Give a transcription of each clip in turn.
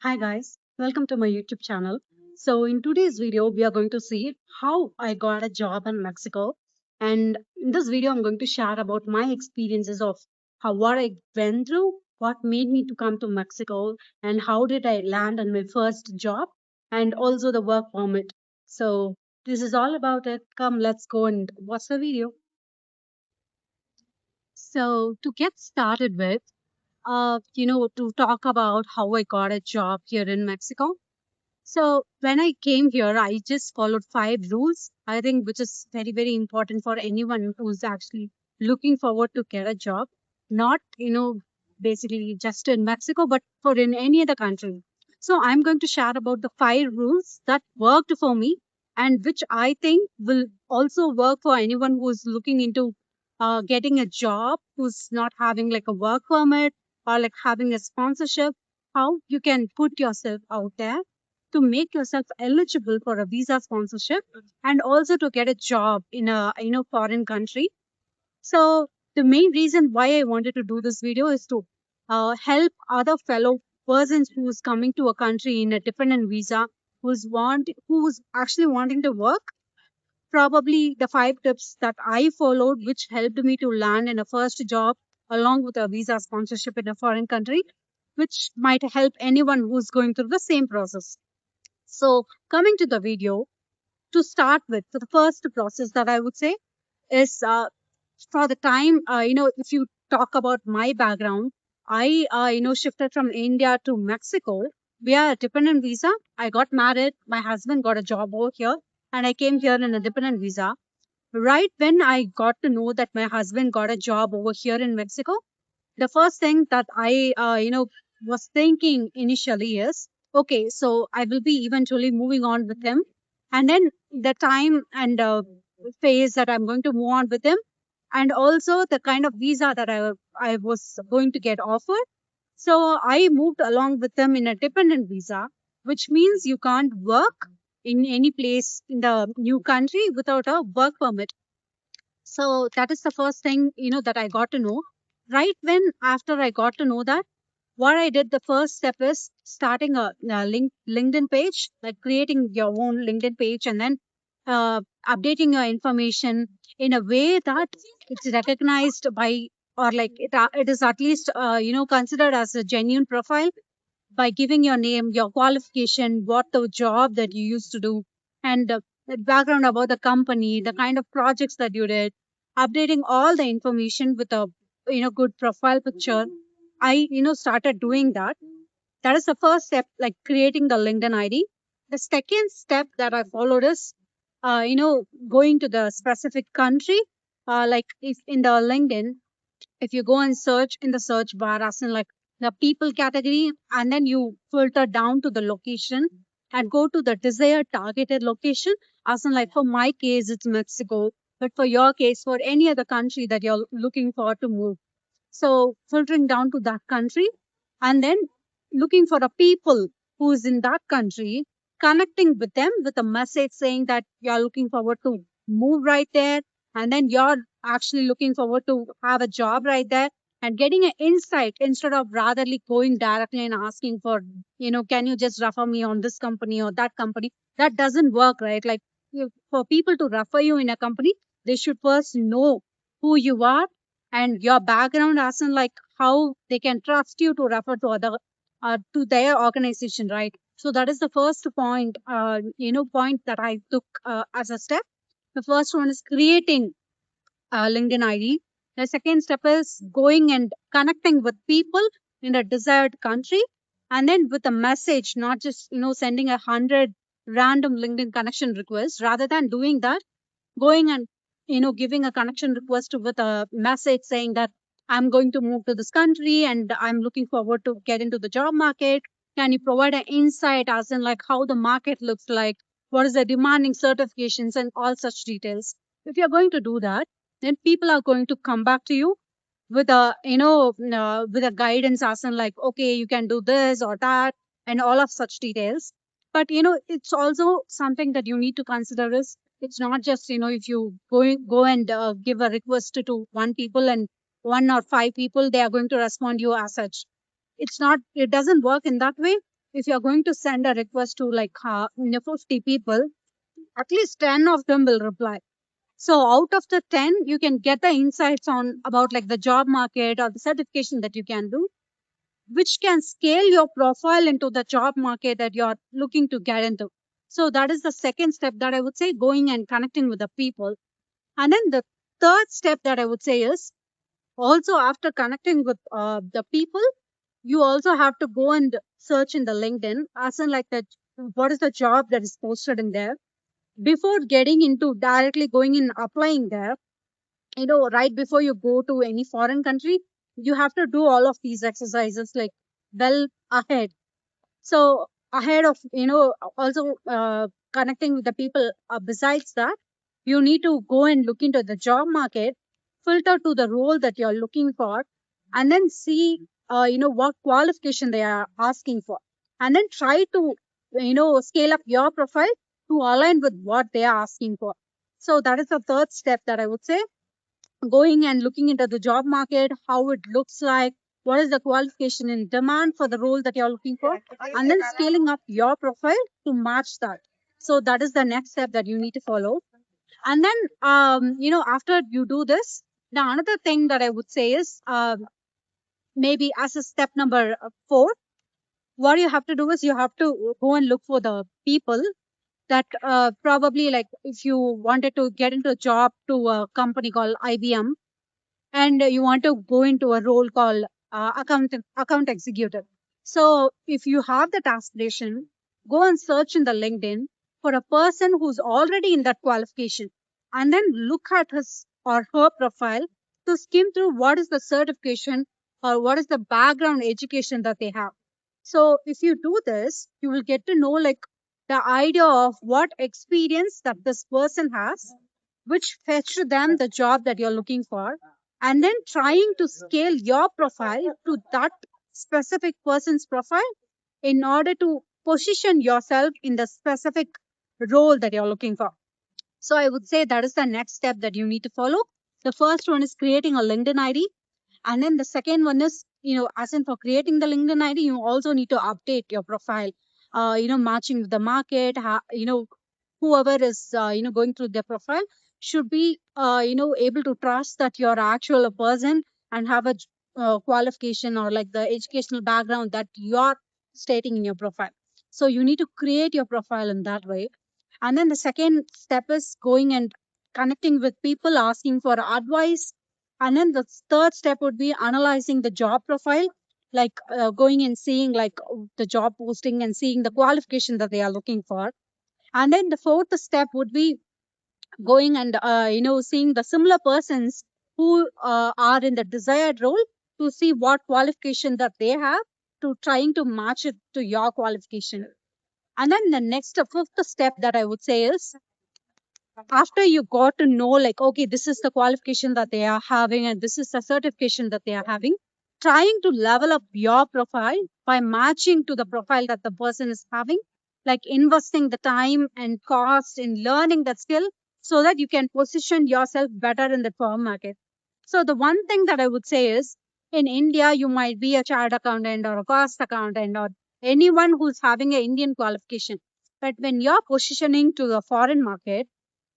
Hi guys, welcome to my YouTube channel. So in today's video, we are going to see how I got a job in Mexico. And in this video, I'm going to share about my experiences of how what I went through, what made me to come to Mexico, and how did I land on my first job, and also the work permit. So this is all about it. Come, let's go and watch the video. So to get started with, to talk about how I got a job here in Mexico. So when I came here, I just followed five rules, I think, which is very, very important for anyone who's actually looking forward to get a job. Not, basically just in Mexico, but for in any other country. So I'm going to share about the five rules that worked for me and which I think will also work for anyone who's looking into getting a job, who's not having like a work permit or like having a sponsorship, how you can put yourself out there to make yourself eligible for a visa sponsorship and also to get a job in a foreign country. So the main reason why I wanted to do this video is to help other fellow persons who's coming to a country in a dependent visa, who's actually wanting to work. Probably the five tips that I followed, which helped me to land in a first job along with a visa sponsorship in a foreign country, which might help anyone who's going through the same process. So, coming to the video, to start with, so the first process that I would say is for the time, if you talk about my background, I, shifted from India to Mexico via a dependent visa. I got married, my husband got a job over here, and I came here in a dependent visa. Right when I got to know that my husband got a job over here in Mexico, the first thing that I, was thinking initially is, okay, so I will be eventually moving on with him. And then the time and phase that I'm going to move on with him, and also the kind of visa that I was going to get offered. So I moved along with them in a dependent visa, which means you can't work in any place in the new country without a work permit. So that is the first thing, that I got to know. Right when after I got to know that, what I did, the first step is starting a LinkedIn page, like creating your own LinkedIn page and then updating your information in a way that it's recognized by, or like it is at least, considered as a genuine profile by giving your name, your qualification, what the job that you used to do, and the background about the company, the kind of projects that you did, updating all the information with a good profile picture. I started doing that. That is the first step, like creating the LinkedIn ID. The second step that I followed is, going to the specific country. Like if in the LinkedIn, if you go and search in the search bar as in like the people category, and then you filter down to the location and go to the desired targeted location, as in like for my case it's Mexico, but for your case for any other country that you're looking for to move, so filtering down to that country and then looking for a people who's in that country, connecting with them with a message saying that you're looking forward to move right there. And then you're actually looking forward to have a job right there and getting an insight instead of ratherly going directly and asking for, can you just refer me on this company or that company? That doesn't work, right? Like for people to refer you in a company, they should first know who you are and your background as in like how they can trust you to refer to other to their organization, right? So that is the first point, point that I took as a step. The first one is creating a LinkedIn ID. The second step is going and connecting with people in the desired country, and then with a message, not just sending 100 random LinkedIn connection requests. Rather than doing that, going and giving a connection request with a message saying that I'm going to move to this country and I'm looking forward to get into the job market. Can you provide an insight as in like how the market looks like, what is the demanding certifications and all such details? If you're going to do that, then people are going to come back to you with a with a guidance as in like, okay, you can do this or that and all of such details. But it's also something that you need to consider is, it's not just if you go and give a request to one people and one or five people they are going to respond you as such. It doesn't work in that way. if you're going to send a request to like 50 people, at least 10 of them will reply. So out of the 10, you can get the insights on about like the job market or the certification that you can do, which can scale your profile into the job market that you're looking to get into. So that is the second step that I would say, going and connecting with the people. And then the third step that I would say is, also after connecting with the people, you also have to go and search in the LinkedIn, as in like that, what is the job that is posted in there. Before getting into directly going in applying there, right before you go to any foreign country, you have to do all of these exercises like well ahead. So ahead of, also connecting with the people, besides that, you need to go and look into the job market, filter to the role that you're looking for, and then see, what qualification they are asking for. And then try to, scale up your profile to align with what they are asking for. So that is the third step that I would say, going and looking into the job market, how it looks like, what is the qualification in demand for the role that you're looking for, and then scaling up your profile to match that. So that is the next step that you need to follow. And then, after you do this, the another thing that I would say is, maybe as a step number four, what you have to do is you have to go and look for the people that probably like if you wanted to get into a job to a company called IBM, and you want to go into a role called account executive. So if you have that aspiration, go and search in the LinkedIn for a person who's already in that qualification, and then look at his or her profile to skim through what is the certification or what is the background education that they have. So if you do this, you will get to know like the idea of what experience that this person has, which fetch them the job that you're looking for, and then trying to scale your profile to that specific person's profile in order to position yourself in the specific role that you're looking for. So I would say that is the next step that you need to follow. The first one is creating a LinkedIn ID. And then the second one is, as in for creating the LinkedIn ID, you also need to update your profile, matching with the market, whoever is, going through their profile should be, able to trust that you're actual a person and have a qualification or like the educational background that you're stating in your profile. So you need to create your profile in that way. And then the second step is going and connecting with people, asking for advice. And then the third step would be analyzing the job profile, like going and seeing like the job posting and seeing the qualification that they are looking for. And then the fourth step would be going and seeing the similar persons who are in the desired role, to see what qualification that they have, to trying to match it to your qualification. And then the next fifth step that I would say is, after you got to know like, okay, this is the qualification that they are having and this is the certification that they are having, trying to level up your profile by matching to the profile that the person is having, like investing the time and cost in learning that skill, so that you can position yourself better in the firm market. So the one thing that I would say is, in India you might be a chartered accountant or a cost accountant or anyone who's having an Indian qualification, but when you're positioning to the foreign market,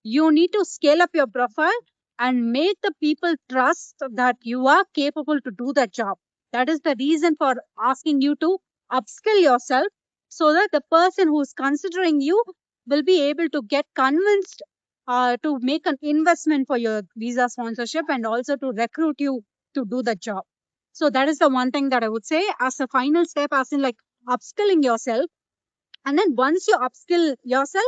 you need to scale up your profile and make the people trust that you are capable to do that job. That is the reason for asking you to upskill yourself, so that the person who's considering you will be able to get convinced to make an investment for your visa sponsorship and also to recruit you to do the job. So that is the one thing that I would say as a final step, as in like upskilling yourself. And then once you upskill yourself,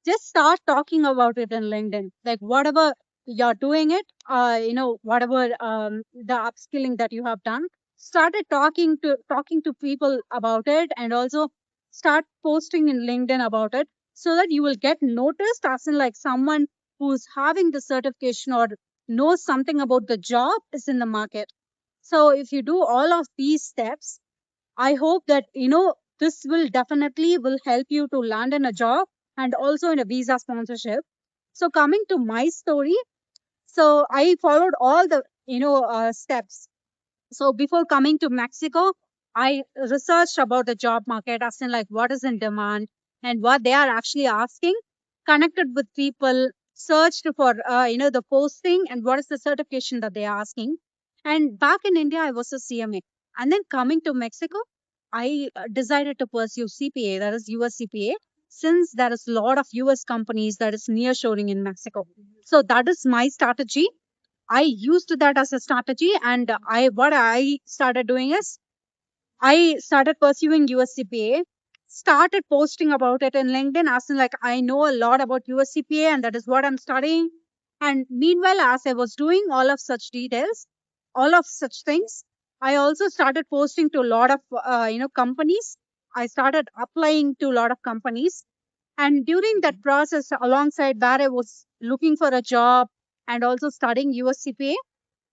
just start talking about it in LinkedIn. Like whatever you're doing it, whatever the upskilling that you have done, started talking to people about it, and also start posting in LinkedIn about it, so that you will get noticed as in like someone who's having the certification or knows something about the job is in the market. So if you do all of these steps, I hope that this will definitely will help you to land in a job and also in a visa sponsorship. So coming to my story, so I followed all the steps. So before coming to Mexico, I researched about the job market, as in like what is in demand and what they are actually asking, connected with people, searched for the posting and what is the certification that they are asking. And back in India, I was a CMA, and then coming to Mexico, I decided to pursue CPA, that is US CPA, since there is a lot of US companies that is nearshoring in Mexico. So that is my strategy. I used that as a strategy, and I started doing is I started pursuing USCPA, started posting about it in LinkedIn, as in like I know a lot about USCPA and that is what I'm studying. And meanwhile, as I was doing all of such details, all of such things, I also started posting to a lot of companies. I started applying to a lot of companies, and during that process, alongside that, I was looking for a job and also studying USCPA.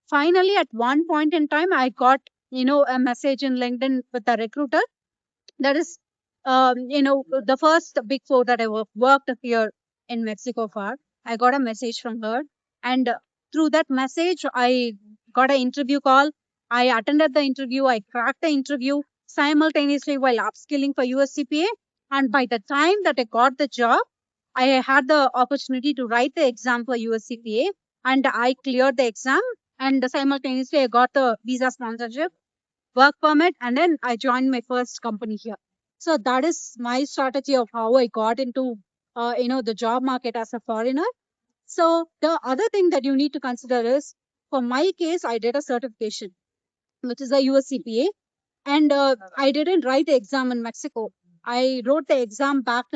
Finally, at one point in time, I got a message in LinkedIn with a recruiter. That is the first big four that I worked here in Mexico for. I got a message from her, and through that message I got an interview call. I attended the interview, I cracked the interview simultaneously while upskilling for USCPA. And by the time that I got the job, I had the opportunity to write the exam for USCPA, and I cleared the exam, and simultaneously I got the visa sponsorship, work permit, and then I joined my first company here. So that is my strategy of how I got into the job market as a foreigner. So the other thing that you need to consider is, for my case, I did a certification, which is a USCPA, and I didn't write the exam in Mexico. I wrote the exam back,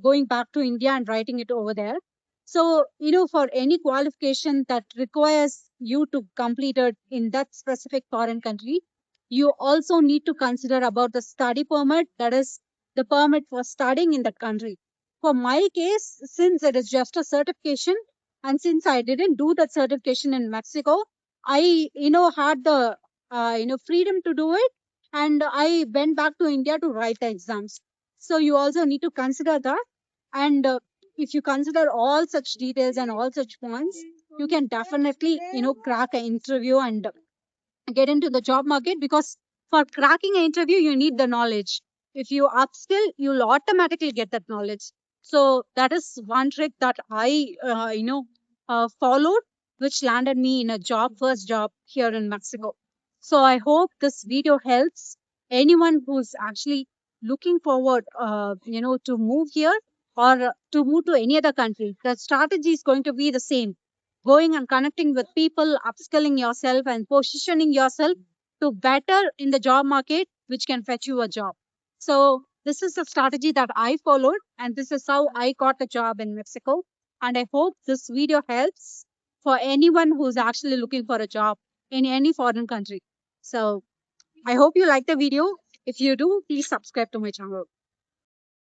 going back to India and writing it over there. So, for any qualification that requires you to complete it in that specific foreign country, you also need to consider about the study permit, that is the permit for studying in that country. For my case, since it is just a certification, and since I didn't do that certification in Mexico, I, had the, freedom to do it, and I went back to India to write the exams. So you also need to consider that. And if you consider all such details and all such points, you can definitely, crack an interview and get into the job market, because for cracking an interview you need the knowledge. If you upskill, you'll automatically get that knowledge. So that is one trick that I followed, which landed me in a job, first job here in Mexico. So I hope this video helps anyone who's actually looking forward to move here, or to move to any other country. The strategy is going to be the same: going and connecting with people, upskilling yourself, and positioning yourself to better in the job market, which can fetch you a job. So, this is the strategy that I followed, and this is how I got a job in Mexico. And I hope this video helps for anyone who's actually looking for a job in any foreign country. So, I hope you like the video. If you do, please subscribe to my channel.